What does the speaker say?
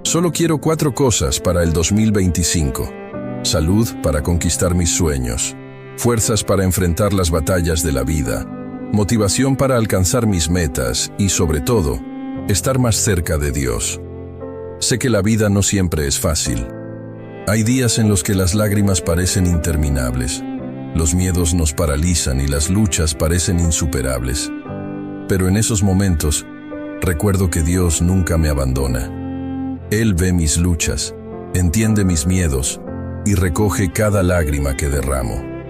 Solo quiero 4 cosas para el 2025. Salud para conquistar mis sueños, fuerzas para enfrentar las batallas de la vida, motivación para alcanzar mis metas y, sobre todo, estar más cerca de Dios. Sé que la vida no siempre es fácil. Hay días en los que las lágrimas parecen interminables, los miedos nos paralizan y las luchas parecen insuperables. Pero en esos momentos, recuerdo que Dios nunca me abandona. Él ve mis luchas, entiende mis miedos y recoge cada lágrima que derramo.